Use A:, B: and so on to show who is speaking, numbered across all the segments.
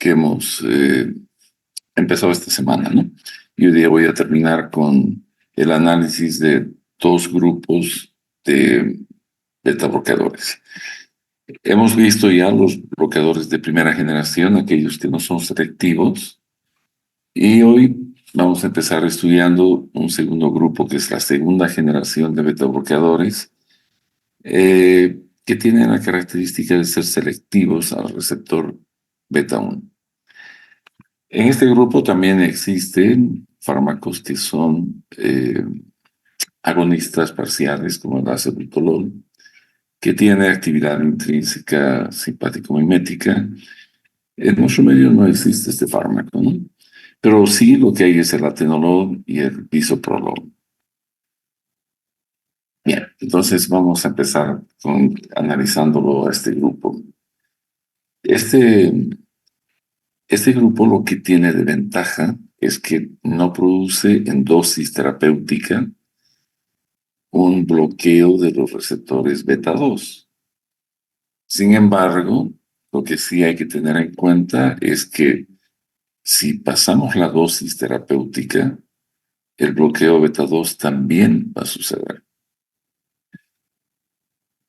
A: que hemos empezado esta semana, ¿no? Y hoy día voy a terminar con el análisis de dos grupos de beta bloqueadores. Hemos visto ya los bloqueadores de primera generación, aquellos que no son selectivos, y hoy vamos a empezar estudiando un segundo grupo que es la segunda generación de beta bloqueadores, que tienen la característica de ser selectivos al receptor beta 1. En este grupo también existen fármacos que son agonistas parciales, como el acebutolol, que tiene actividad intrínseca simpático-mimética. En nuestro medio no existe este fármaco, ¿no? Pero sí lo que hay es el atenolol y el bisoprolol. Bien, entonces vamos a empezar analizándolo a este grupo. Este grupo lo que tiene de ventaja es que no produce en dosis terapéutica un bloqueo de los receptores beta 2. Sin embargo, lo que sí hay que tener en cuenta es que si pasamos la dosis terapéutica, el bloqueo beta 2 también va a suceder.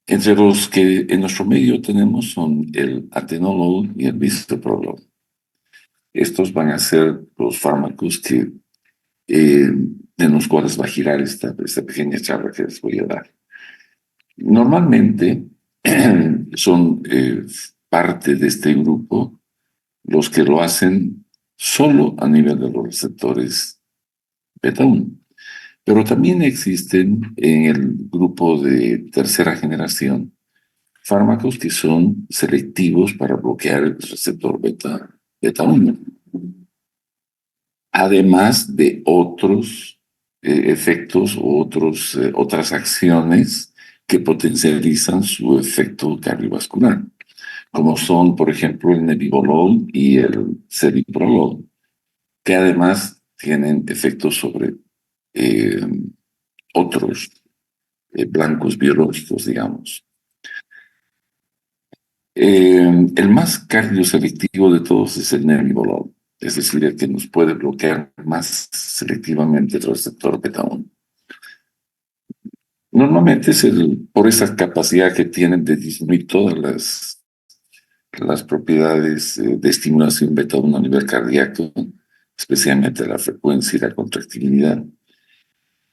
A: Entre los que en nuestro medio tenemos son el atenolol y el bisoprolol. Estos van a ser los fármacos de los cuales va a girar esta pequeña charla que les voy a dar. Normalmente son parte de este grupo los que lo hacen solo a nivel de los receptores beta 1. Pero también existen en el grupo de tercera generación fármacos que son selectivos para bloquear el receptor beta 1. Además de otros efectos o otras acciones que potencializan su efecto cardiovascular, como son, por ejemplo, el nebivolol y el ceriprolol, que además tienen efectos sobre eh, otros blancos biológicos, digamos. El más cardioselectivo de todos es el nebivolol, es decir, el que nos puede bloquear más selectivamente el receptor beta 1. Normalmente es por esa capacidad que tienen de disminuir todas las propiedades de estimulación beta 1 a nivel cardíaco, especialmente la frecuencia y la contractilidad.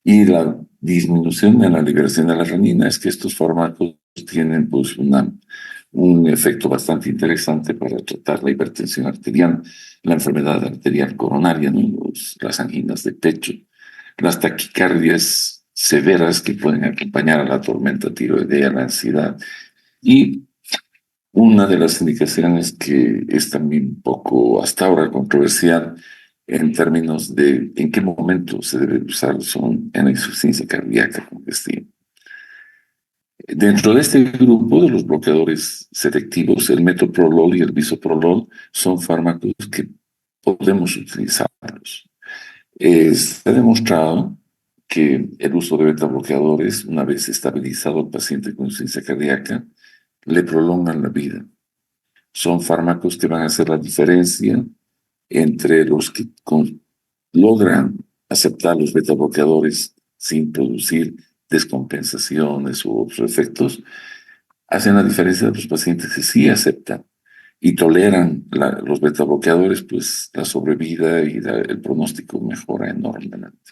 A: Y la disminución de la liberación de la renina es que estos fármacos tienen pues un efecto bastante interesante para tratar la hipertensión arterial, la enfermedad arterial coronaria, ¿no? Las anginas de pecho, las taquicardias severas que pueden acompañar a la tormenta tiroidea, la ansiedad. Y una de las indicaciones que es también un poco hasta ahora controversial en términos de en qué momento se debe usar son en la insuficiencia cardíaca congestiva. Dentro de este grupo de los bloqueadores selectivos, el metoprolol y el bisoprolol son fármacos que podemos utilizarlos. Se ha demostrado que el uso de beta bloqueadores, una vez estabilizado el paciente con insuficiencia cardíaca, le prolongan la vida. Son fármacos que van a hacer la diferencia entre los que logran aceptar los beta bloqueadores sin producir descompensaciones u otros efectos, hacen la diferencia de los pacientes que sí aceptan y toleran los beta bloqueadores, pues la sobrevida y el pronóstico mejora enormemente.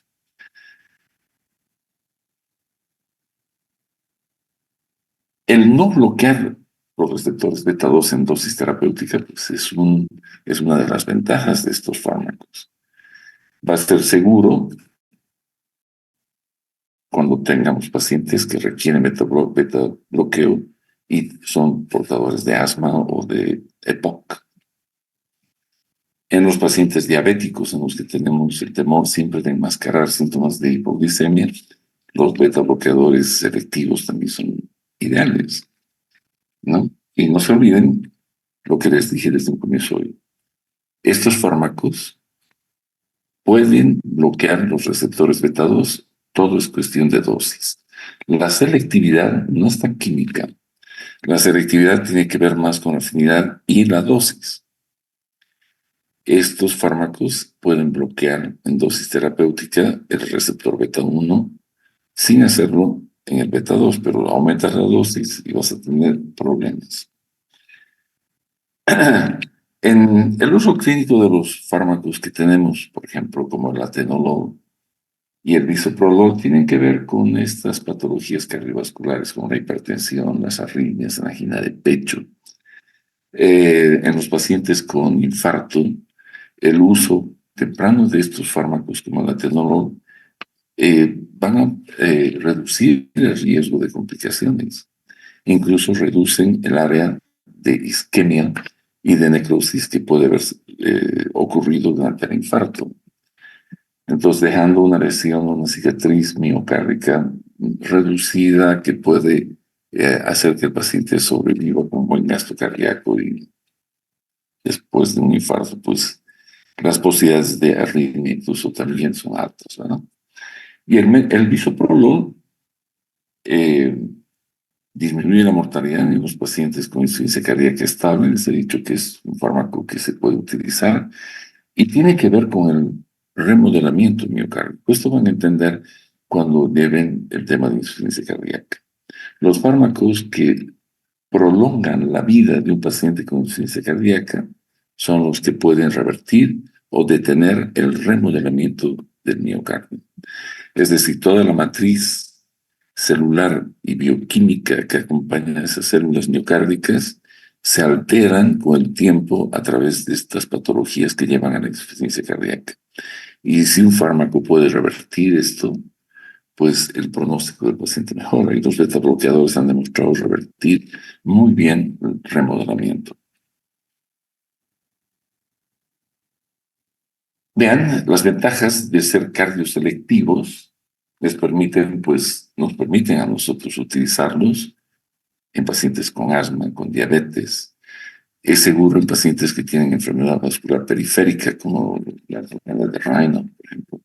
A: El no bloquear los receptores beta 2 en dosis terapéutica pues es una de las ventajas de estos fármacos. Va a ser seguro cuando tengamos pacientes que requieren beta bloqueo y son portadores de asma o de EPOC. En los pacientes diabéticos, en los que tenemos el temor siempre de enmascarar síntomas de hipoglicemia, los beta bloqueadores selectivos también son ideales, ¿no? Y no se olviden lo que les dije desde un comienzo hoy. Estos fármacos pueden bloquear los receptores beta 2, todo es cuestión de dosis. La selectividad no es tan química. La selectividad tiene que ver más con la afinidad y la dosis. Estos fármacos pueden bloquear en dosis terapéutica el receptor beta 1 sin hacerlo en el beta 2, pero aumentas la dosis y vas a tener problemas. En el uso clínico de los fármacos que tenemos, por ejemplo, como el atenolol y el bisoprolol, tienen que ver con estas patologías cardiovasculares, como la hipertensión, las arritmias, la angina de pecho. En los pacientes con infarto, el uso temprano de estos fármacos, como el atenolol, van a reducir el riesgo de complicaciones. Incluso reducen el área de isquemia y de necrosis que puede haber ocurrido durante el infarto. Entonces, dejando una lesión, una cicatriz miocárdica reducida que puede hacer que el paciente sobreviva con buen gasto cardíaco y después de un infarto, pues las posibilidades de arritmia incluso también son altas, ¿verdad? Y el bisoprolol eh, disminuye la mortalidad en los pacientes con insuficiencia cardíaca estable. Les he dicho que es un fármaco que se puede utilizar y tiene que ver con el remodelamiento miocárdico. Esto van a entender cuando deben el tema de insuficiencia cardíaca. Los fármacos que prolongan la vida de un paciente con insuficiencia cardíaca son los que pueden revertir o detener el remodelamiento del miocardio. Es decir, toda la matriz celular y bioquímica que acompaña a esas células miocárdicas se alteran con el tiempo a través de estas patologías que llevan a la insuficiencia cardíaca. Y si un fármaco puede revertir esto, pues el pronóstico del paciente mejora. Y los beta bloqueadores han demostrado revertir muy bien el remodelamiento. Vean, las ventajas de ser cardioselectivos nos permiten a nosotros utilizarlos en pacientes con asma, con diabetes. Es seguro en pacientes que tienen enfermedad vascular periférica, como la enfermedad de Raynaud, por ejemplo.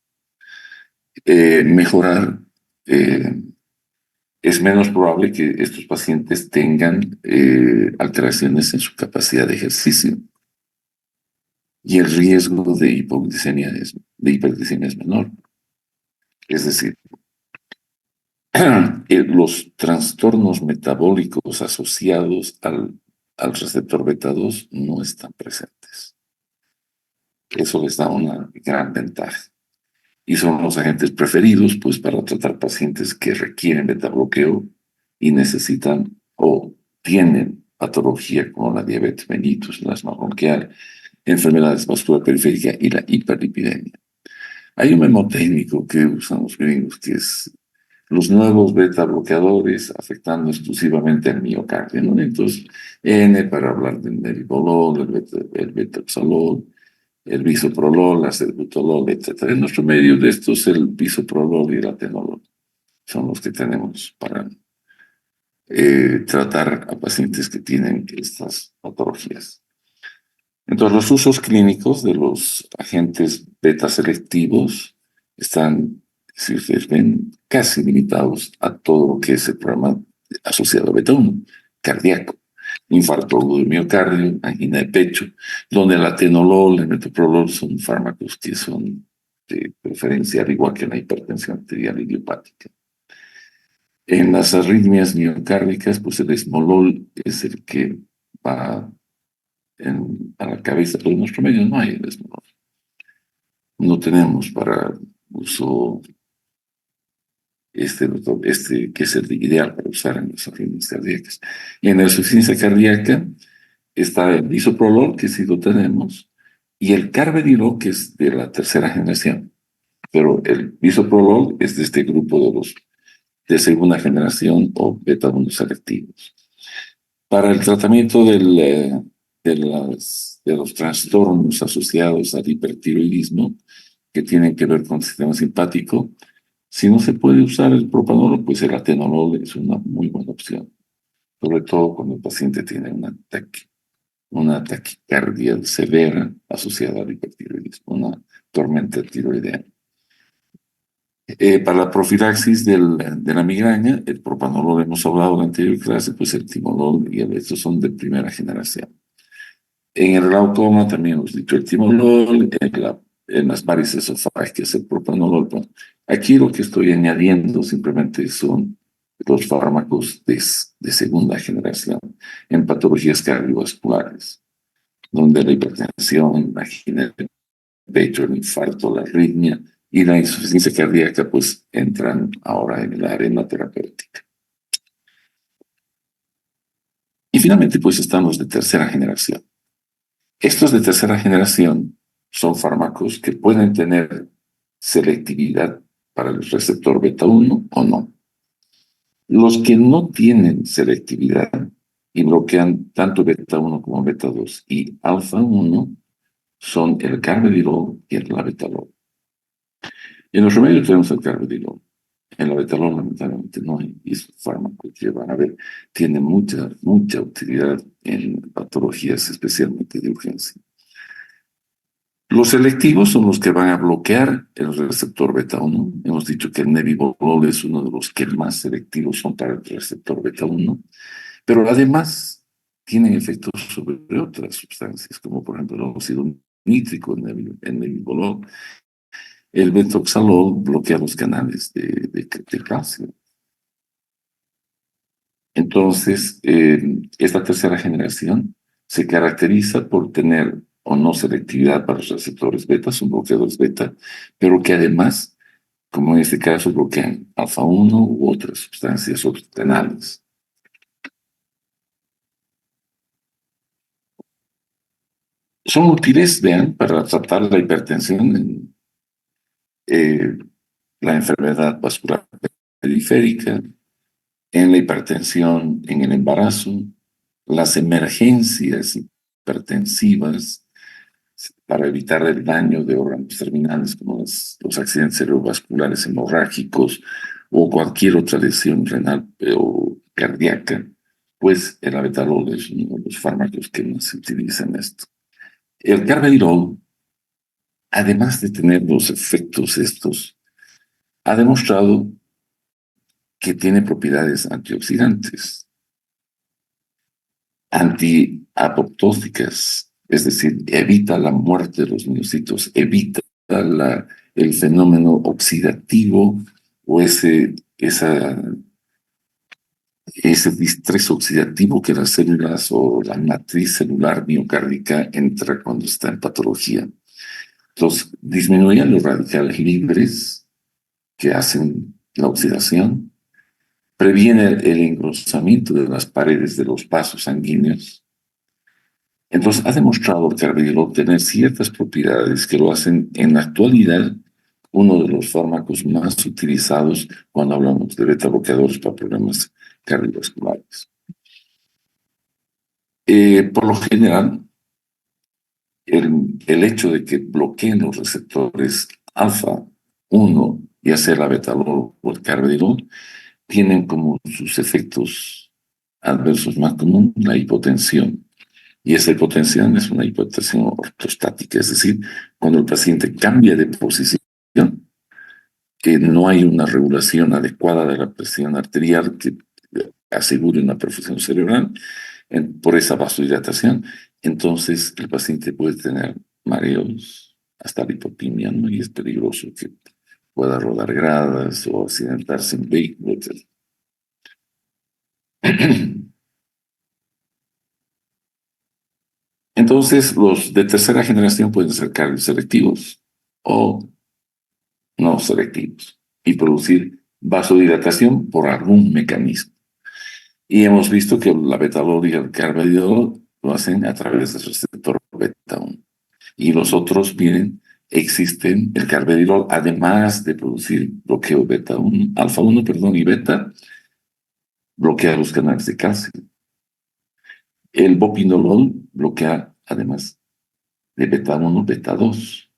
A: Mejorar, eh, es menos probable que estos pacientes tengan alteraciones en su capacidad de ejercicio y el riesgo de hiperglicemia es menor. Es decir, los trastornos metabólicos asociados al receptor beta 2 no están presentes. Eso les da una gran ventaja. Y son los agentes preferidos, pues, para tratar pacientes que requieren beta bloqueo y necesitan o tienen patología como la diabetes mellitus, el asma bronquial, enfermedades vascular periférica y la hiperlipidemia. Hay un memo técnico que usan los gringos que es los nuevos beta bloqueadores afectando exclusivamente al miocardio, ¿no? Entonces, N para hablar del nebivolol, el betaxolol, el bisoprolol, la salbutamol, etc. En nuestro medio de estos, el bisoprolol y el atenolol son los que tenemos para tratar a pacientes que tienen estas patologías. Entonces, los usos clínicos de los agentes beta selectivos están, si ustedes ven, casi limitados a todo lo que es el programa asociado a beta 1, cardíaco, infarto agudo de miocardio, angina de pecho, donde el atenolol, el metoprolol son fármacos que son de preferencia, al igual que la hipertensión arterial idiopática. En las arritmias miocárdicas, pues el esmolol es el que va a la cabeza, pero en nuestro medio no hay el esmolol. No tenemos para uso que es el ideal para usar en las arritmias cardíacas. Y en la insuficiencia cardíaca está el bisoprolol, que sí lo tenemos, y el carvedilol, que es de la tercera generación. Pero el bisoprolol es de este grupo de los de segunda generación o beta 1 selectivos. Para el tratamiento de los trastornos asociados al hipertiroidismo, que tienen que ver con el sistema simpático, si no se puede usar el propanolol, pues el atenolol es una muy buena opción, sobre todo cuando el paciente tiene una taquicardia severa asociada al hipertiroidismo, una tormenta tiroidea. Para la profilaxis de la migraña, el propanolol hemos hablado en la anterior clase, pues el timolol y el estos son de primera generación. En el glaucoma también hemos dicho el timolol, en las varices esofágicas el propranolol. Bueno, aquí lo que estoy añadiendo simplemente son los fármacos de segunda generación en patologías cardiovasculares, donde la hipertensión, la angina de pecho, el infarto, la arritmia y la insuficiencia cardíaca, pues entran ahora en la arena terapéutica. Y finalmente, pues están los de tercera generación. Estos de tercera generación son fármacos que pueden tener selectividad para el receptor beta 1 o no. Los que no tienen selectividad y bloquean tanto beta 1 como beta 2 y alfa 1 son el carvedilol y el labetalol. En los remedios tenemos el carvedilol. En la betalol, lamentablemente, no hay. Y es un fármaco que van a ver, tiene mucha utilidad en patologías, especialmente de urgencia. Los selectivos son los que van a bloquear el receptor beta 1. Hemos dicho que el nebivolol es uno de los que más selectivos son para el receptor beta 1, pero además tienen efectos sobre otras sustancias, como por ejemplo el óxido nítrico en nebivolol. El bentoxalol bloquea los canales de calcio. Entonces, esta tercera generación se caracteriza por tener o no selectividad para los receptores beta, son bloqueadores beta, pero que además, como en este caso, bloquean alfa 1 u otras sustancias, otros canales. Son útiles, vean, para tratar la hipertensión en la enfermedad vascular periférica, en la hipertensión en el embarazo, las emergencias hipertensivas para evitar el daño de órganos terminales como los accidentes cerebrovasculares hemorrágicos o cualquier otra lesión renal o cardíaca, pues el abetalol es uno de los fármacos que más se utiliza en esto. El carvedilol, además de tener los efectos estos, ha demostrado que tiene propiedades antioxidantes, antiapoptóticas, es decir, evita la muerte de los miocitos, evita el fenómeno oxidativo o ese distrés oxidativo que las células o la matriz celular miocárdica entra cuando está en patología. Entonces, disminuyen los radicales libres que hacen la oxidación, previene el engrosamiento de las paredes de los vasos sanguíneos. Entonces, ha demostrado el carvedilol tener ciertas propiedades que lo hacen en la actualidad uno de los fármacos más utilizados cuando hablamos de beta bloqueadores para problemas cardiovasculares. Por lo general, el hecho de que bloqueen los receptores alfa 1, ya sea la betalol o el carvedilol, tienen como sus efectos adversos más comunes la hipotensión. Y esa hipotensión es una hipotensión ortostática, es decir, cuando el paciente cambia de posición, que no hay una regulación adecuada de la presión arterial que asegure una perfusión cerebral por esa vasodilatación, entonces el paciente puede tener mareos, hasta la hipopimia, ¿no? Y es peligroso que pueda rodar gradas o accidentarse en vehículo, etc. Entonces, los de tercera generación pueden ser cardioselectivos o no selectivos y producir vasodilatación por algún mecanismo. Y hemos visto que la betalol y el carvedilol lo hacen a través del receptor beta 1. Y los otros, miren, existen el carvedilol, además de producir bloqueo beta 1, alfa 1, perdón, y beta, bloquea los canales de calcio. El bopinolol bloquea, además de beta 1, beta 2.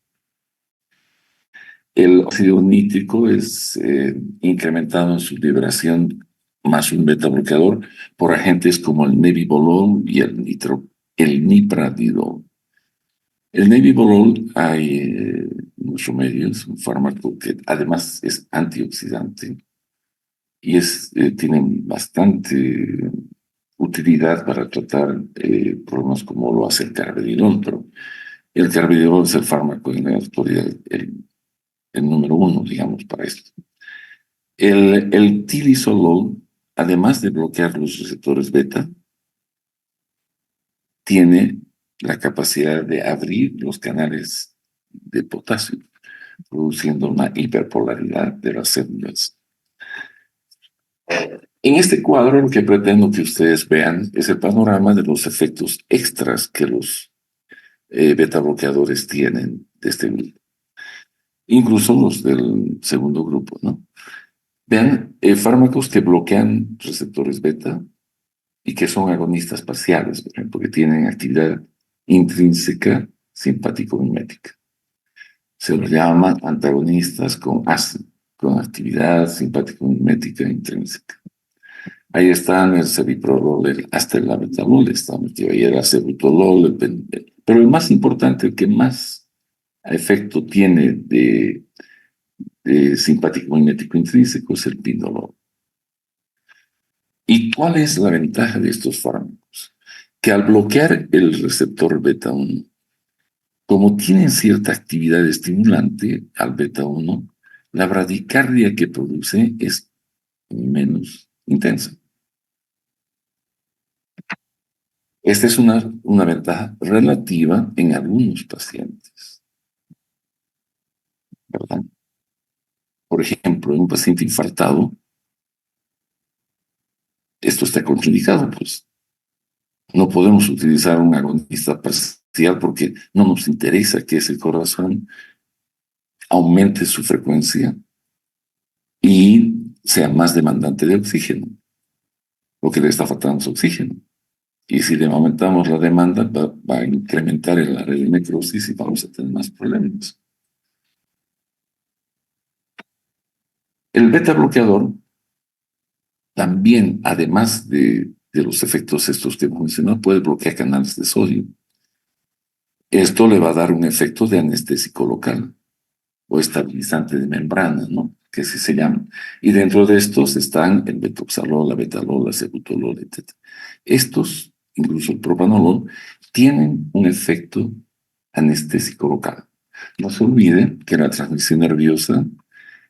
A: El óxido nítrico es incrementado en su liberación más un beta bloqueador por agentes como el nebivolol y el nipradidol. El nebivolol hay en los remedios, un fármaco que además es antioxidante y tiene bastante utilidad para tratar problemas como lo hace el carvedilol, pero el carvedilol es el fármaco en la actualidad, el número uno, digamos, para esto. El tilisolol, además de bloquear los receptores beta, tiene la capacidad de abrir los canales de potasio, produciendo una hiperpolaridad de las células. En este cuadro lo que pretendo que ustedes vean es el panorama de los efectos extras que los beta bloqueadores tienen de este grupo, incluso los del segundo grupo, ¿no? Vean, fármacos que bloquean receptores beta y que son agonistas parciales, por ejemplo, que tienen actividad intrínseca simpático-mimética. Se los llama antagonistas con actividad simpático-mimética intrínseca. Ahí están el ceviprolol, hasta el labetalol está metido ahí, el acebutolol, pero el más importante, el que más efecto tiene de simpático mimético intrínseco es el pindolol. ¿Y cuál es la ventaja de estos fármacos? Que al bloquear el receptor beta 1, como tienen cierta actividad estimulante al beta 1, la bradicardia que produce es menos intensa. Esta es una ventaja relativa en algunos pacientes, ¿verdad? Por ejemplo, en un paciente infartado, esto está contraindicado, pues no podemos utilizar un agonista parcial porque no nos interesa que ese corazón aumente su frecuencia y sea más demandante de oxígeno, lo que le está faltando es oxígeno. Y si le aumentamos la demanda, va a incrementar el área de necrosis y vamos a tener más problemas. El beta bloqueador también, además de los efectos estos que hemos mencionado, puede bloquear canales de sodio. Esto le va a dar un efecto de anestésico local o estabilizante de membrana, ¿no? Que así se llama. Y dentro de estos están el betoxalol, la betalol, la cebutolol, etc. Estos, incluso el propanolol, tienen un efecto anestésico local. No se olvide que la transmisión nerviosa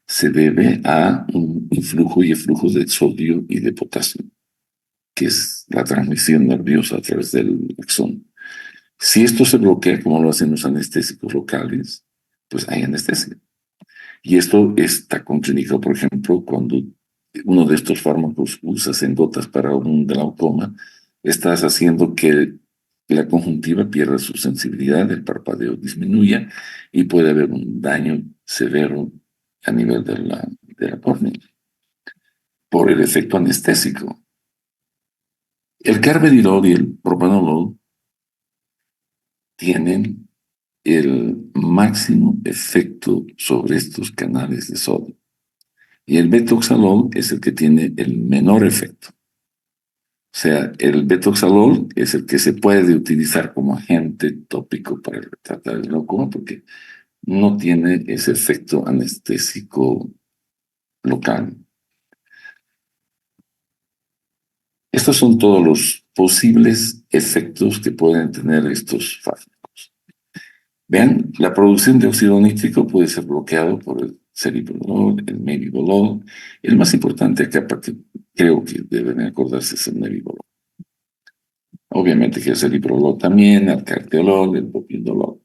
A: se debe a un influjo y eflujo de sodio y de potasio, que es la transmisión nerviosa a través del axón. Si esto se bloquea, como lo hacen los anestésicos locales, pues hay anestesia. Y esto está contraindicado, por ejemplo, cuando uno de estos fármacos usas en gotas para un glaucoma, estás haciendo que la conjuntiva pierda su sensibilidad, el parpadeo disminuya y puede haber un daño severo a nivel de la córnea por el efecto anestésico. El carvedilol y el propanolol tienen el máximo efecto sobre estos canales de sodio. Y el betoxalol es el que tiene el menor efecto. O sea, el betoxalol es el que se puede utilizar como agente tópico para tratar el glaucoma porque no tiene ese efecto anestésico local. Estos son todos los posibles efectos que pueden tener estos fármacos. Vean, la producción de óxido nítrico puede ser bloqueado por el ceriprolol, el nebivolol. El más importante acá, para que creo que deben acordarse, es el nebivolol. Obviamente que el ceriprolol también, el carteolol, el propindolol.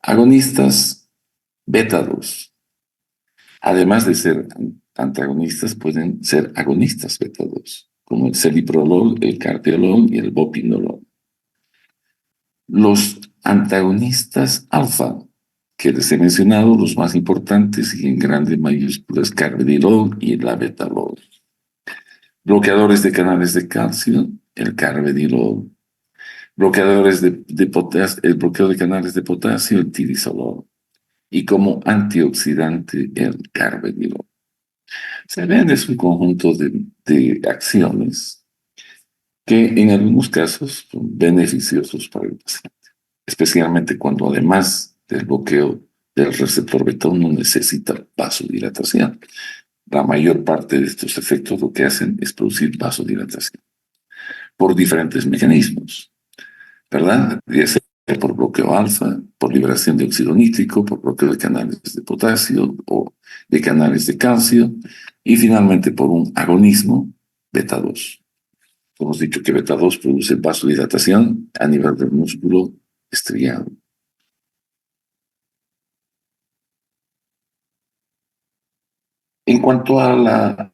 A: Agonistas beta 2. Además de ser antagonistas, pueden ser agonistas beta 2, como el ceriprolol, el carteolol y el bopindolol. Los antagonistas alfa, que les he mencionado, los más importantes y en grandes mayúsculas, carvedilol y la betalol. Bloqueadores de canales de calcio, el carvedilol. Bloqueadores de potasio, el bloqueo de canales de potasio, el tilisolol. Y como antioxidante, el carvedilol. Se ven, es un conjunto de acciones que en algunos casos son beneficiosos para el paciente, especialmente cuando además del bloqueo del receptor beta uno necesita vasodilatación. La mayor parte de estos efectos lo que hacen es producir vasodilatación. por diferentes mecanismos, ¿verdad? Ya sea por bloqueo alfa, por liberación de óxido nítrico, por bloqueo de canales de potasio o de canales de calcio, y finalmente por un agonismo beta 2. Hemos dicho que beta 2 produce vasodilatación a nivel del músculo estriado. En cuanto a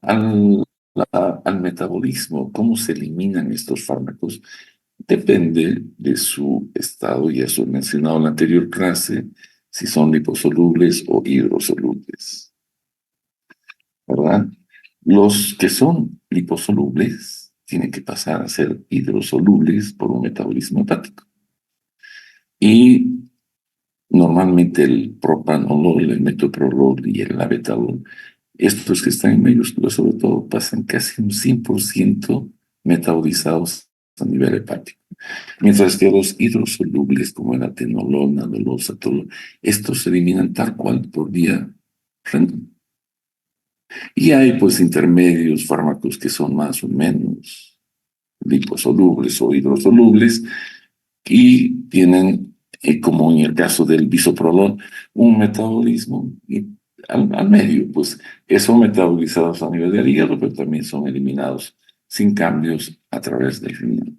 A: al metabolismo, cómo se eliminan estos fármacos, depende de su estado, ya eso he mencionado en la anterior clase, si son liposolubles o hidrosolubles, ¿verdad? Los que son liposolubles tienen que pasar a ser hidrosolubles por un metabolismo hepático. Y normalmente el propanolol, el metoprolol y el labetalol, estos que están en mayúsculas sobre todo, pasan casi un 100% metabolizados a nivel hepático. Mientras que los hidrosolubles, como el atenolol, nadolol, satolol, estos se eliminan tal cual por vía renal. Y hay pues intermedios, fármacos que son más o menos liposolubles o hidrosolubles y tienen, como en el caso del bisoprolol, un metabolismo al medio, pues son metabolizados a nivel del hígado, pero también son eliminados sin cambios a través del riñón.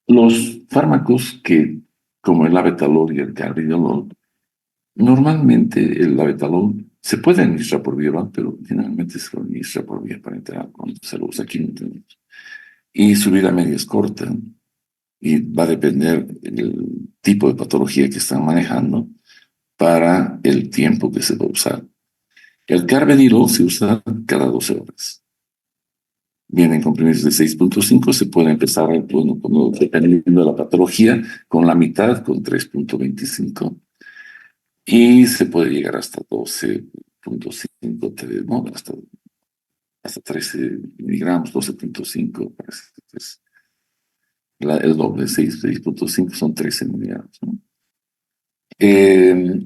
A: Los fármacos como el labetalol y el carvedilol, normalmente el labetalol se puede administrar por vía oral, pero generalmente se administra por vía parenteral cuando se lo usa químicamente. Y su vida media es corta y va a depender del tipo de patología que están manejando para el tiempo que se va a usar. El carvedilol se usa cada 12 horas. Vienen comprimidos de 6.5, se puede empezar, bueno, dependiendo de la patología, con la mitad, con 3.25, y se puede llegar hasta 12.5, ¿no? Hasta 13 miligramos, 12.5, parece que es el doble, 6.5 son 13 miligramos, ¿no?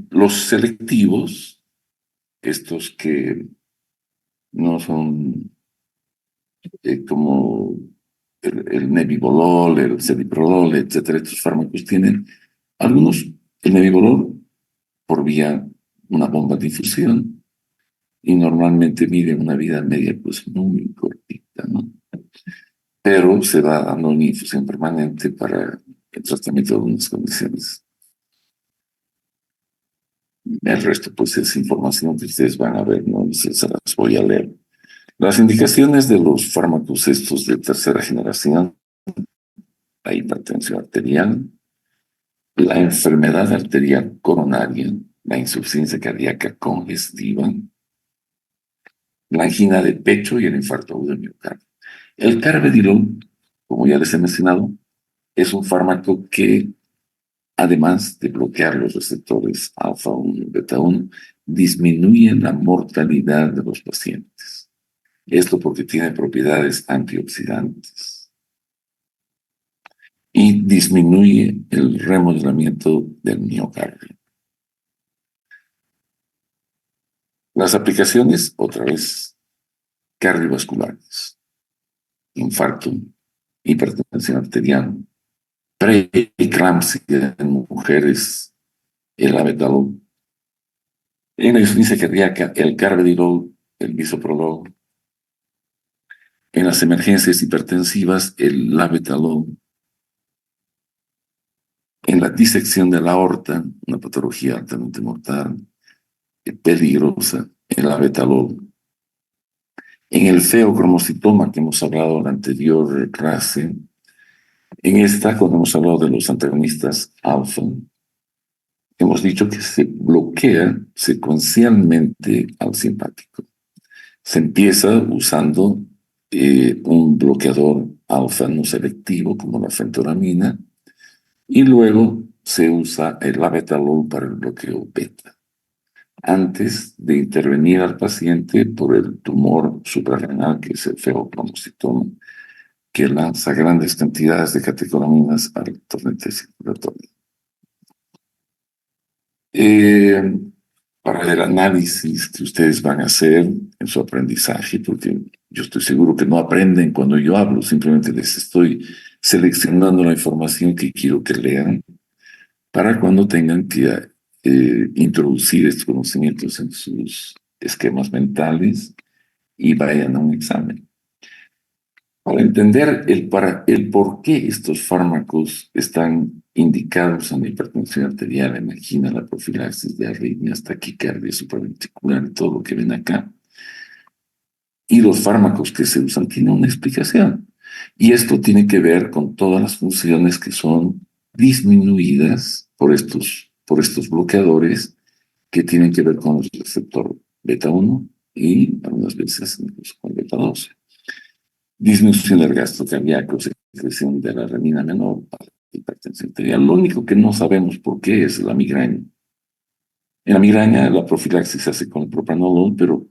A: Los selectivos, estos que no son como el nebivolol, el celiprolol, etcétera, estos fármacos tienen algunos, el nebivolol por vía una bomba de infusión y normalmente miden una vida media pues muy cortita, ¿no? Pero se va dando una infusión permanente para el tratamiento de algunas condiciones. El resto pues es información que ustedes van a ver, no se las voy a leer. Las indicaciones de los fármacos estos de tercera generación: la hipertensión arterial, la enfermedad arterial coronaria, la insuficiencia cardíaca congestiva, la angina de pecho y el infarto agudo del miocardio. El carvedilol, como ya les he mencionado, es un fármaco que, además de bloquear los receptores alfa-1 y beta-1, disminuye la mortalidad de los pacientes. Esto porque tiene propiedades antioxidantes y disminuye el remodelamiento del miocardio. Las aplicaciones, otra vez, cardiovasculares: infarto, hipertensión arterial, preeclampsia en mujeres, el labetalol; en la insuficiencia cardíaca, el carvedilol, el bisoprolol; en las emergencias hipertensivas, el labetalol; en la disección de la aorta, una patología altamente mortal, peligrosa, el labetalol; en el feocromocitoma que hemos hablado en la anterior clase, en esta, cuando hemos hablado de los antagonistas alfa, hemos dicho que se bloquea secuencialmente al simpático. Se empieza usando un bloqueador alfa no selectivo como la fentoramina y luego se usa el labetalol para el bloqueo beta, antes de intervenir al paciente por el tumor suprarrenal, que es el feocromocitoma, que lanza grandes cantidades de catecolaminas al torrente circulatorio. para el análisis que ustedes van a hacer en su aprendizaje, porque yo estoy seguro que no aprenden cuando yo hablo, simplemente les estoy seleccionando la información que quiero que lean para cuando tengan que introducir estos conocimientos en sus esquemas mentales y vayan a un examen. Para entender el por qué estos fármacos están indicados en la hipertensión arterial, en angina, la profilaxis de arritmias, taquicardia supraventricular y todo lo que ven acá, y los fármacos que se usan tienen una explicación. Y esto tiene que ver con todas las funciones que son disminuidas por estos bloqueadores que tienen que ver con el receptor beta 1 y algunas veces incluso con beta 12. Disminución del gasto cardíaco, secreción de la renina menor para la hipertensión arterial. Lo único que no sabemos por qué es la migraña. En la migraña la profilaxis se hace con el propranolol, pero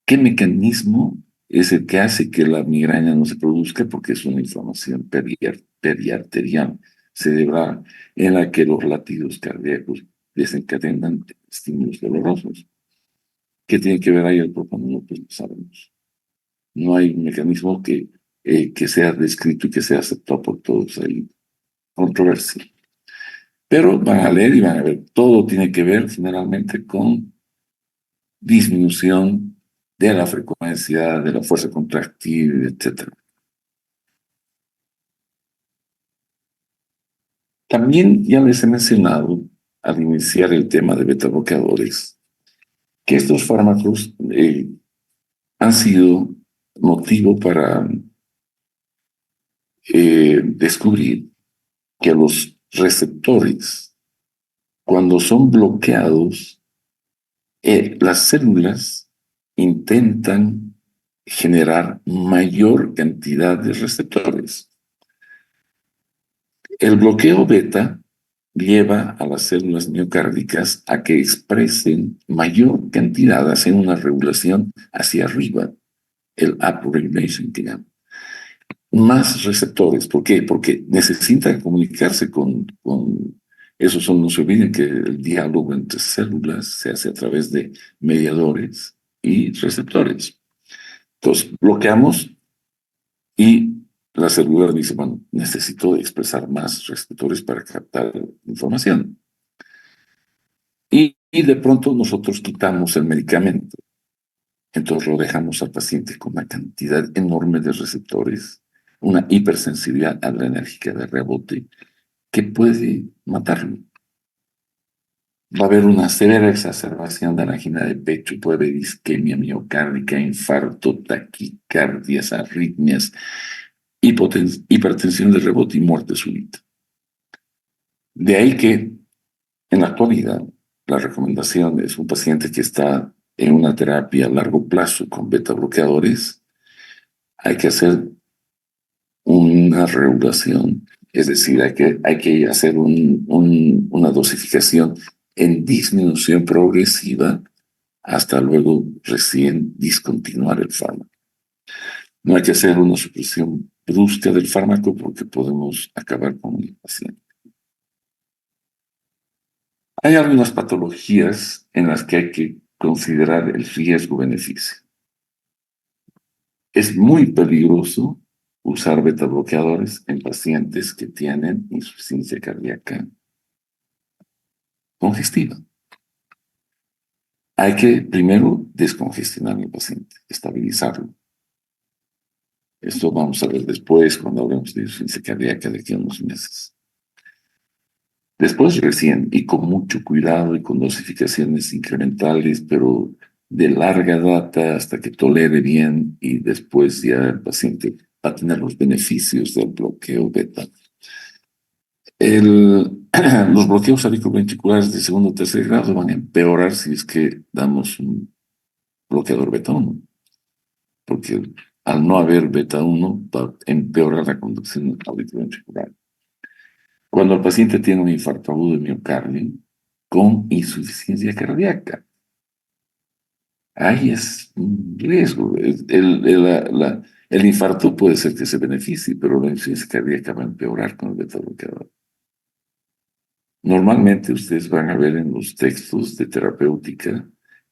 A: ¿qué mecanismo es el que hace que la migraña no se produzca? Porque es una inflamación periarterial cerebral en la que los latidos cardíacos desencadenan estímulos dolorosos. ¿Qué tiene que ver ahí el propranolol? Pues no sabemos. No hay un mecanismo que sea descrito y que sea aceptado por todos. Hay controversia. Pero van a leer y van a ver. Todo tiene que ver generalmente con disminución de la frecuencia, de la fuerza contractil, etc. También ya les he mencionado al iniciar el tema de beta bloqueadores que estos fármacos han sido motivo para descubrir que los receptores, cuando son bloqueados, las células intentan generar mayor cantidad de receptores. El bloqueo beta lleva a las células miocárdicas a que expresen mayor cantidad, hacen una regulación hacia arriba, el upregulation que llaman. Más receptores. ¿Por qué? Porque necesitan comunicarse con esos son, no se olviden que el diálogo entre células se hace a través de mediadores y receptores. Entonces, bloqueamos y la célula dice, bueno, necesito expresar más receptores para captar información. Y de pronto nosotros quitamos el medicamento. Entonces lo dejamos al paciente con una cantidad enorme de receptores, una hipersensibilidad adrenérgica de rebote que puede matarlo. Va a haber una severa exacerbación de la angina de pecho, puede haber isquemia miocárdica, infarto, taquicardias, arritmias, hipertensión de rebote y muerte súbita. De ahí que en la actualidad la recomendación es un paciente que está en una terapia a largo plazo con beta bloqueadores, hay que hacer una regulación, es decir, hay que hacer una dosificación en disminución progresiva hasta luego recién discontinuar el fármaco. No hay que hacer una supresión brusca del fármaco porque podemos acabar con el paciente. Hay algunas patologías en las que hay que considerar el riesgo-beneficio. Es muy peligroso usar beta bloqueadores en pacientes que tienen insuficiencia cardíaca congestiva. Hay que primero descongestionar al paciente, estabilizarlo. Esto vamos a ver después cuando hablemos de insuficiencia cardíaca de aquí a unos meses. Después recién, y con mucho cuidado y con dosificaciones incrementales, pero de larga data hasta que tolere bien y después ya el paciente va a tener los beneficios del bloqueo beta. Los bloqueos auriculoventriculares de segundo o tercer grado van a empeorar si es que damos un bloqueador beta 1, porque al no haber beta 1 va a empeorar la conducción auriculoventricular. Cuando el paciente tiene un infarto agudo de miocardio con insuficiencia cardíaca, ahí es un riesgo. El infarto puede ser que se beneficie, pero la insuficiencia cardíaca va a empeorar con el beta bloqueador. Normalmente ustedes van a ver en los textos de terapéutica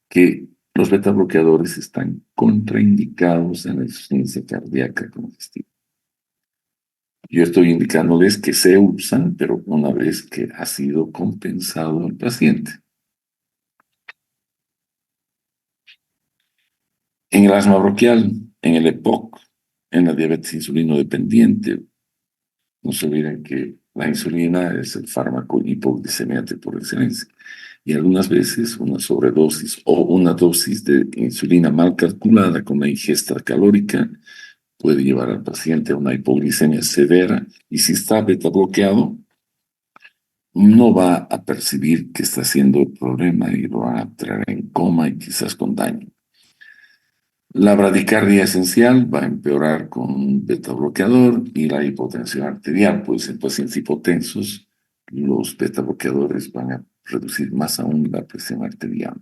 A: que los beta bloqueadores están contraindicados en la insuficiencia cardíaca congestiva. Yo estoy indicándoles que se usan, pero una vez que ha sido compensado el paciente. En el asma bronquial, en el EPOC, en la diabetes insulino dependiente, no se olviden que la insulina es el fármaco hipoglicemiante por excelencia. Y algunas veces una sobredosis o una dosis de insulina mal calculada con la ingesta calórica puede llevar al paciente a una hipoglicemia severa y si está beta bloqueado, no va a percibir que está siendo el problema y lo va a traer en coma y quizás con daño. La bradicardia esencial va a empeorar con un beta bloqueador y la hipotensión arterial, pues en pacientes hipotensos los beta bloqueadores van a reducir más aún la presión arterial.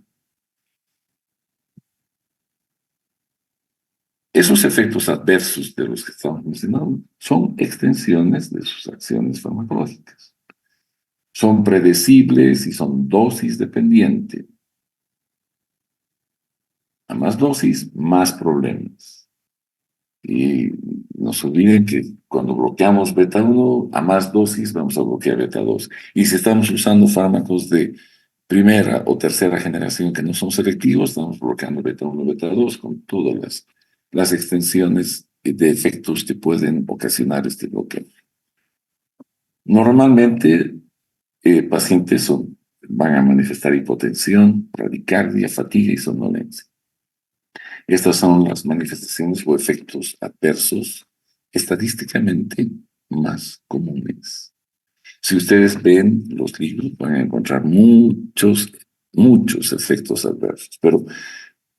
A: Esos efectos adversos de los que estamos mencionando son extensiones de sus acciones farmacológicas. Son predecibles y son dosis dependientes. A más dosis, más problemas. Y no se olviden que cuando bloqueamos beta 1, a más dosis vamos a bloquear beta 2. Y si estamos usando fármacos de primera o tercera generación que no son selectivos, estamos bloqueando beta 1, beta 2 con todas las extensiones de efectos que pueden ocasionar este bloqueo. Normalmente, pacientes van a manifestar hipotensión, bradicardia, fatiga y somnolencia. Estas son las manifestaciones o efectos adversos estadísticamente más comunes. Si ustedes ven los libros, van a encontrar muchos efectos adversos, pero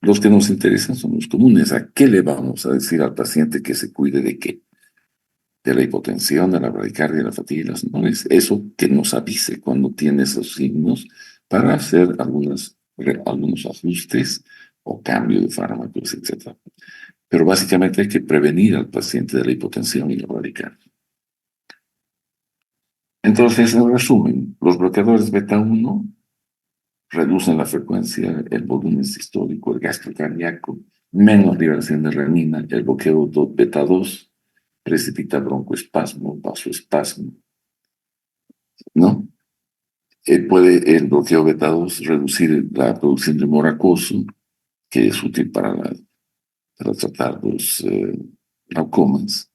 A: los que nos interesan son los comunes. ¿A qué le vamos a decir al paciente que se cuide de qué? De la hipotensión, de la bradicardia, de la fatiga y las somnolencia. Eso que nos avise cuando tiene esos signos para hacer algunos ajustes o cambio de fármacos, etc. Pero básicamente hay que prevenir al paciente de la hipotensión y la bradicardia. Entonces, en resumen, los bloqueadores beta 1 reducen la frecuencia, el volumen sistólico, el gasto cardíaco, menos liberación de renina, el bloqueo beta 2 precipita broncoespasmo, vasoespasmo, ¿no? Puede el bloqueo beta 2 reducir la producción de humor acuoso, que es útil para tratar los glaucomas.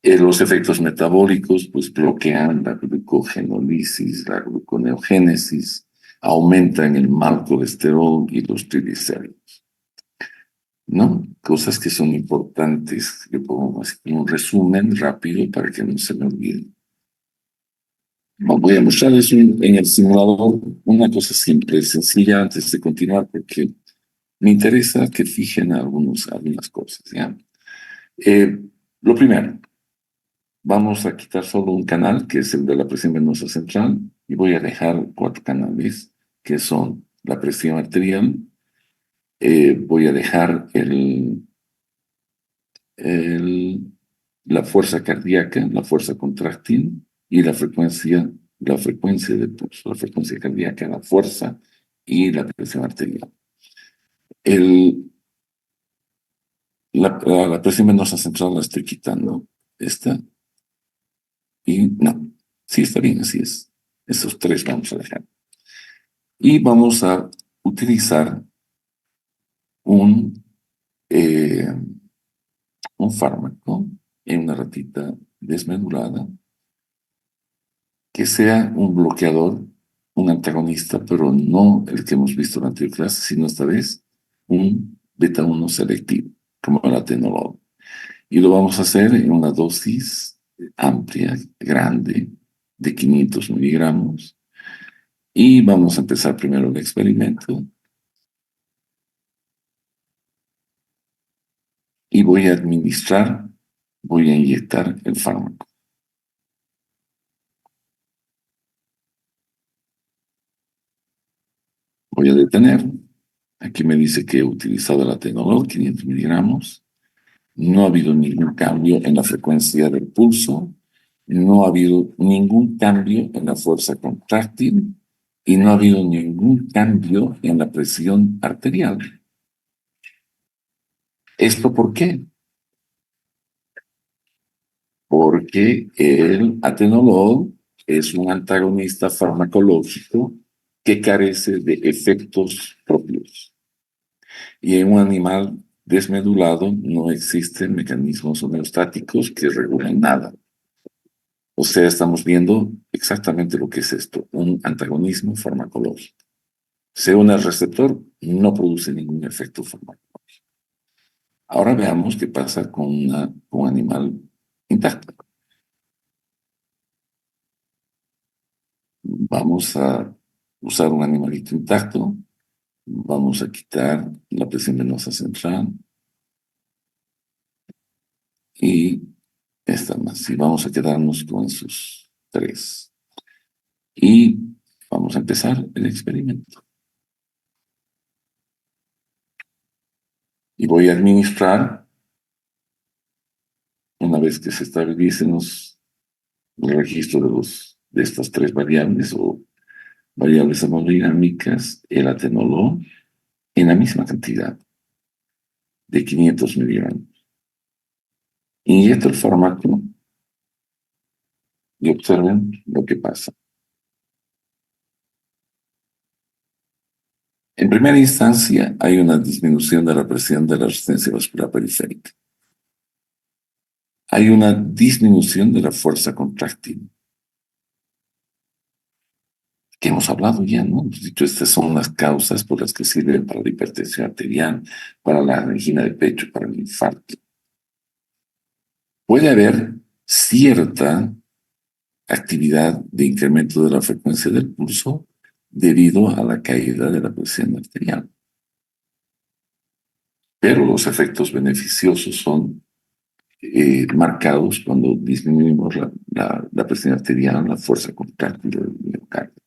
A: Los efectos metabólicos pues bloquean la glucogenólisis, la gluconeogénesis, aumentan el mal colesterol y los triglicéridos, ¿no? Cosas que son importantes, que pongo así un resumen rápido para que no se me olviden. Voy a mostrarles en el simulador una cosa simple, sencilla, antes de continuar, porque me interesa que fijen algunas cosas, ¿ya? Lo primero, vamos a quitar solo un canal, que es el de la presión venosa central, y voy a dejar 4 canales, que son la presión arterial, voy a dejar la fuerza cardíaca, la fuerza contráctil y la frecuencia de pulso, la frecuencia cardíaca, la fuerza y la presión arterial. La presión venosa central la estoy quitando, esta, y no, sí está bien, así es. Esos 3 vamos a dejar. Y vamos a utilizar un, eh, un fármaco en una ratita desmedulada que sea un bloqueador, un antagonista, pero no el que hemos visto en la anterior clase, sino esta vez un beta 1 selectivo, como el atenolol. Y lo vamos a hacer en una dosis amplia, grande, de 500 miligramos. Y vamos a empezar primero el experimento. Y voy a voy a inyectar el fármaco. Voy a detener. Aquí me dice que he utilizado el atenolol, 500 miligramos. No ha habido ningún cambio en la frecuencia del pulso, no ha habido ningún cambio en la fuerza contráctil y no ha habido ningún cambio en la presión arterial. ¿Esto por qué? Porque el atenolol es un antagonista farmacológico que carece de efectos propios. Y en un animal desmedulado no existen mecanismos homeostáticos que regulen nada. O sea, estamos viendo exactamente lo que es esto, un antagonismo farmacológico. Se une al receptor, no produce ningún efecto farmacológico. Ahora veamos qué pasa con un animal intacto. Vamos a usar un animalito intacto, vamos a quitar la presión venosa central y esta más. Y vamos a quedarnos con esos tres. Y vamos a empezar el experimento. Y voy a administrar, una vez que se estabilicen el registro de estas tres variables o variables hemodinámicas, el atenolol, en la misma cantidad de 500 miligramos. Inyecto el fármaco y observen lo que pasa. En primera instancia, hay una disminución de la presión de la resistencia vascular periférica. Hay una disminución de la fuerza contráctil, que hemos hablado ya, ¿no? Hemos dicho, estas son las causas por las que sirven para la hipertensión arterial, para la angina de pecho, para el infarto. Puede haber cierta actividad de incremento de la frecuencia del pulso debido a la caída de la presión arterial. Pero los efectos beneficiosos son marcados cuando disminuimos la presión arterial, la fuerza contráctil del miocardio.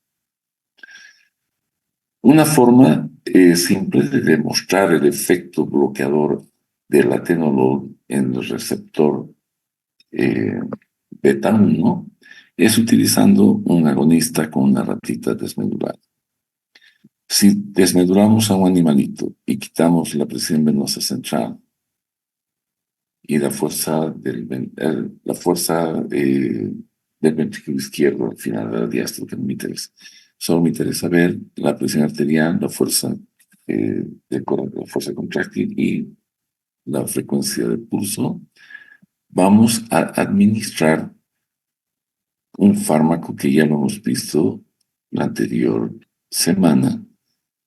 A: Una forma simple de demostrar el efecto bloqueador del atenolol en el receptor beta 1 es utilizando un agonista con una ratita desmedulada. Si desmedulamos a un animalito y quitamos la presión venosa central y la fuerza del ventrículo izquierdo al final de la diástole, que no me interesa. Solo me interesa ver la presión arterial, la fuerza la fuerza contráctil y la frecuencia del pulso. Vamos a administrar un fármaco que ya lo hemos visto la anterior semana,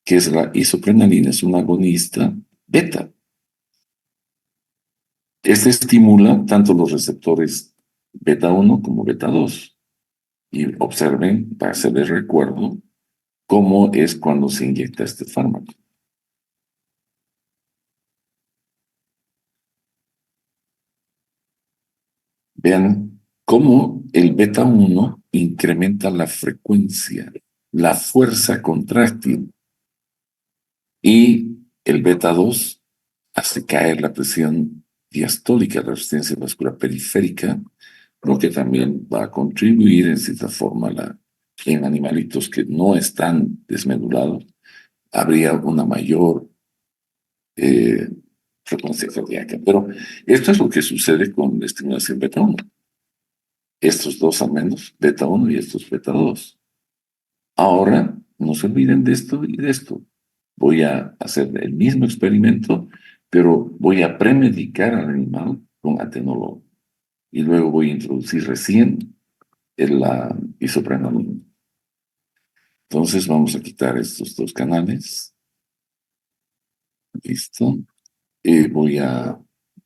A: que es la isoprenalina, es un agonista beta. Este estimula tanto los receptores beta 1 como beta 2. Y observen, para hacerles recuerdo, cómo es cuando se inyecta este fármaco. Vean cómo el beta 1 incrementa la frecuencia, la fuerza contráctil, y el beta 2 hace caer la presión diastólica, la resistencia vascular periférica, lo que también va a contribuir en cierta forma en animalitos que no están desmedulados, habría una mayor eh, frecuencia cardíaca. Pero esto es lo que sucede con la estimulación beta 1. Estos dos al menos, beta 1 y estos beta 2. Ahora, no se olviden de esto y de esto. Voy a hacer el mismo experimento, pero voy a premedicar al animal con atenolol. Y luego voy a introducir recién la isoprenalina. Entonces vamos a quitar estos dos canales. Listo. Voy a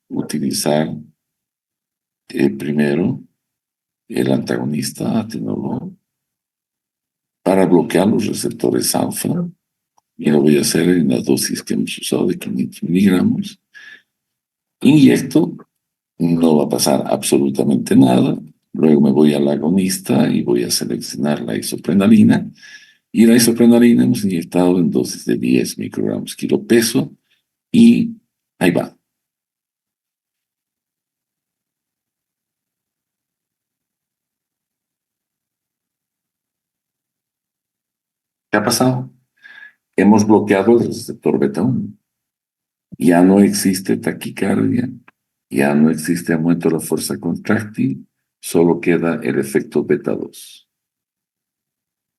A: utilizar primero el antagonista atenolol para bloquear los receptores alfa. Y lo voy a hacer en la dosis que hemos usado de 500 miligramos. Inyecto, no va a pasar absolutamente nada. Luego me voy al agonista y voy a seleccionar la isoprenalina. Y la isoprenalina hemos inyectado en dosis de 10 microgramos kilo peso. Y ahí va. ¿Qué ha pasado? Hemos bloqueado el receptor beta 1. Ya no existe taquicardia, ya no existe aumento de la fuerza contráctil, solo queda el efecto beta 2.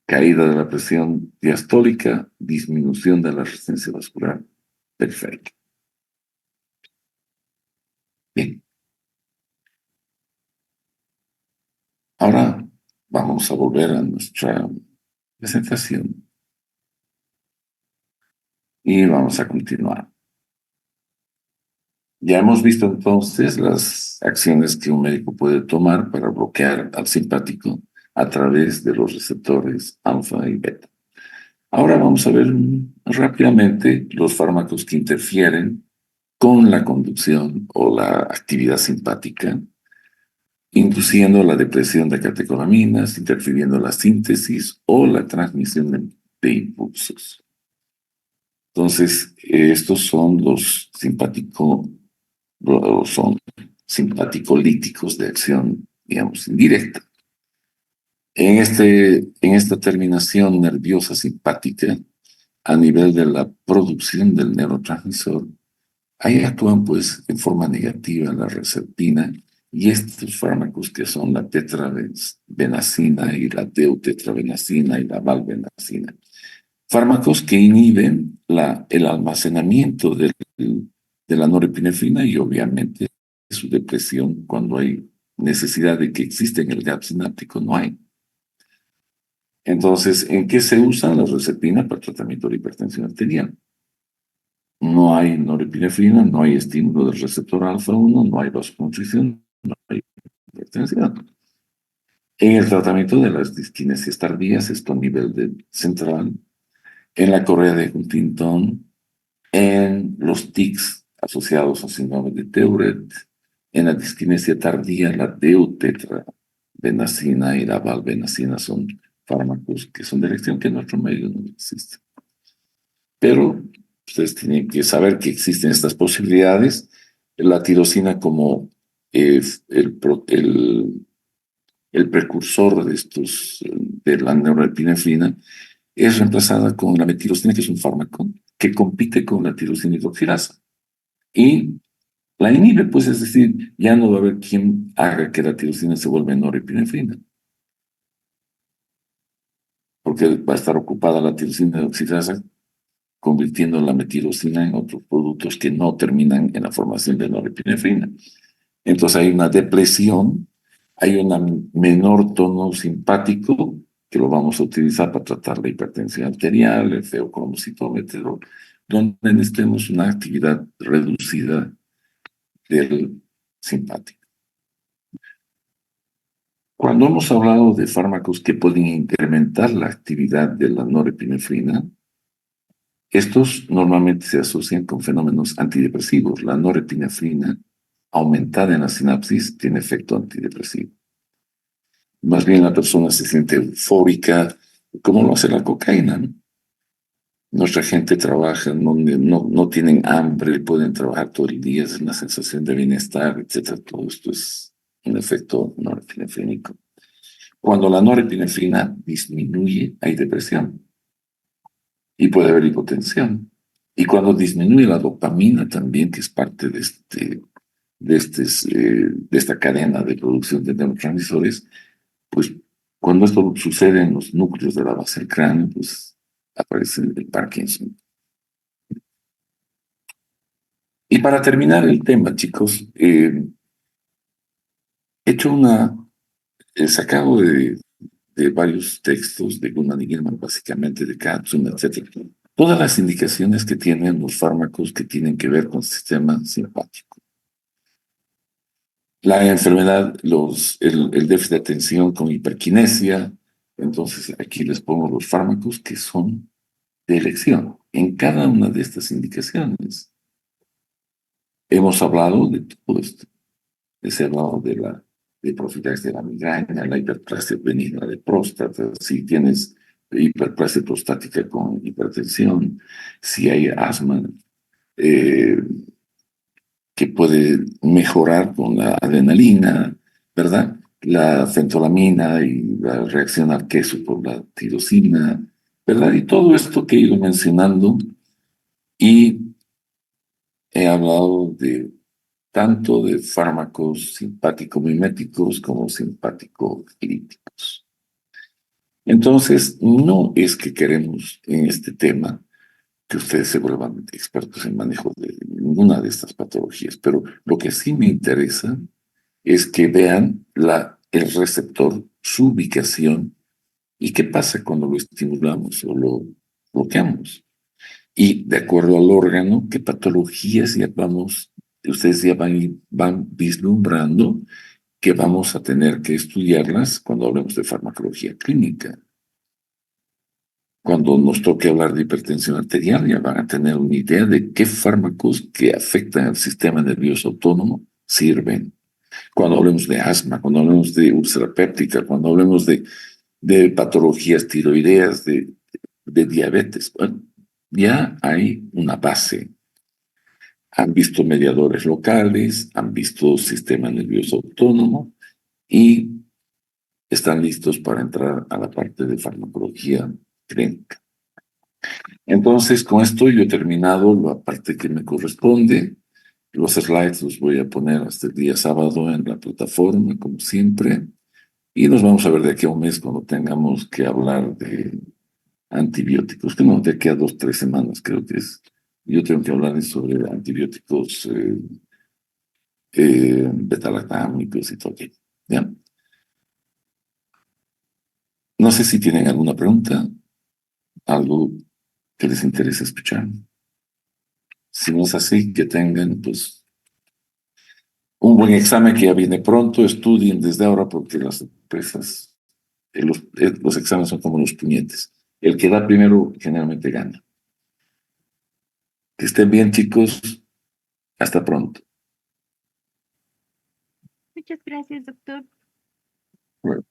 A: Caída de la presión diastólica, disminución de la resistencia vascular periférica. Bien, ahora vamos a volver a nuestra presentación y vamos a continuar. Ya hemos visto entonces las acciones que un médico puede tomar para bloquear al simpático a través de los receptores alfa y beta. Ahora vamos a ver rápidamente los fármacos que interfieren con la conducción o la actividad simpática, induciendo la depresión de catecolaminas, interfiriendo la síntesis o la transmisión de impulsos. Entonces, estos son los simpaticolíticos de acción, digamos, indirecta. En esta terminación nerviosa simpática, a nivel de la producción del neurotransmisor, ahí actúan pues en forma negativa la reserpina y estos fármacos que son la tetrabenazina y la deutetrabenazina y la valbenazina. Fármacos que inhiben el almacenamiento de la norepinefrina y obviamente su depresión cuando hay necesidad de que exista en el gap sináptico, no hay. Entonces, ¿en qué se usan las reserpinas para el tratamiento de la hipertensión arterial? No hay norepinefrina, no hay estímulo del receptor alfa 1, no hay vasoconstricción, no hay hipertensión. En el tratamiento de las disquinesias tardías, esto a nivel central, en la correa de Huntington, en los tics asociados al síndrome de Tourette, en la disquinesia tardía, la deutetrabenazina y la valbenazina son fármacos que son de elección que en nuestro medio no existen. Pero ustedes tienen que saber que existen estas posibilidades. La tirosina como el precursor de la norepinefrina es reemplazada con la metilosina, que es un fármaco que compite con la tirosina hidroxilasa. Y la inhibe, pues, es decir, ya no va a haber quien haga que la tirosina se vuelva norepinefrina, porque va a estar ocupada la tirosina hidroxilasa convirtiendo la metilosina en otros productos que no terminan en la formación de norepinefrina. Entonces hay una depresión, hay un menor tono simpático que lo vamos a utilizar para tratar la hipertensión arterial, el feocromocitómetro, donde necesitemos una actividad reducida del simpático. Cuando hemos hablado de fármacos que pueden incrementar la actividad de la norepinefrina, estos normalmente se asocian con fenómenos antidepresivos. La norepinefrina aumentada en la sinapsis tiene efecto antidepresivo. Más bien la persona se siente eufórica, como lo hace la cocaína, ¿no? Nuestra gente trabaja, no tienen hambre, pueden trabajar todo el día, es una sensación de bienestar, etc. Todo esto es un efecto norepinefrínico. Cuando la norepinefrina disminuye, hay depresión y puede haber hipotensión. Y cuando disminuye la dopamina también, que es parte de esta cadena de producción de neurotransmisores, pues cuando esto sucede en los núcleos de la base del cráneo, pues aparece el Parkinson. Y para terminar el tema, chicos, he hecho he sacado de varios textos de Gunnar y Gilman, básicamente de Katzun, etc. Todas las indicaciones que tienen los fármacos que tienen que ver con el sistema simpático. La enfermedad, el déficit de atención con hiperquinesia. Entonces, aquí les pongo los fármacos que son de elección en cada una de estas indicaciones. Hemos hablado de todo esto. Les he hablado de profilaxis de la migraña, la hiperplasia benigna de próstata, si tienes hiperplasia prostática con hipertensión, si hay asma, que puede mejorar con la adrenalina, ¿verdad? La fentolamina y la reacción al queso por la tirosina, ¿verdad? Y todo esto que he ido mencionando y he hablado de tanto de fármacos simpático-miméticos como simpático-clínicos. Entonces, no es que queremos en este tema que ustedes se vuelvan expertos en manejo de ninguna de estas patologías, pero lo que sí me interesa es que vean el receptor, su ubicación y qué pasa cuando lo estimulamos o lo bloqueamos. Y de acuerdo al órgano, qué patologías ustedes ya van vislumbrando que vamos a tener que estudiarlas cuando hablemos de farmacología clínica. Cuando nos toque hablar de hipertensión arterial, ya van a tener una idea de qué fármacos que afectan al sistema nervioso autónomo sirven. Cuando hablemos de asma, cuando hablemos de úlcera péptica, cuando hablemos de patologías tiroideas, de diabetes, bueno, ya hay una base. Han visto mediadores locales, han visto sistema nervioso autónomo y están listos para entrar a la parte de farmacología clínica. Entonces, con esto yo he terminado la parte que me corresponde. Los slides los voy a poner hasta el día sábado en la plataforma, como siempre, y nos vamos a ver de aquí a un mes cuando tengamos que hablar de antibióticos, que no, de aquí a 2, 3 semanas creo que es. Yo tengo que hablar sobre antibióticos beta-lactámicos y todo aquello. ¿Ya? No sé si tienen alguna pregunta, algo que les interese escuchar. Si no es así, que tengan pues un buen examen que ya viene pronto, estudien desde ahora porque las empresas, los exámenes son como los puñetes. El que da primero generalmente gana. Que estén bien, chicos. Hasta pronto.
B: Muchas gracias, doctor.
A: Bueno.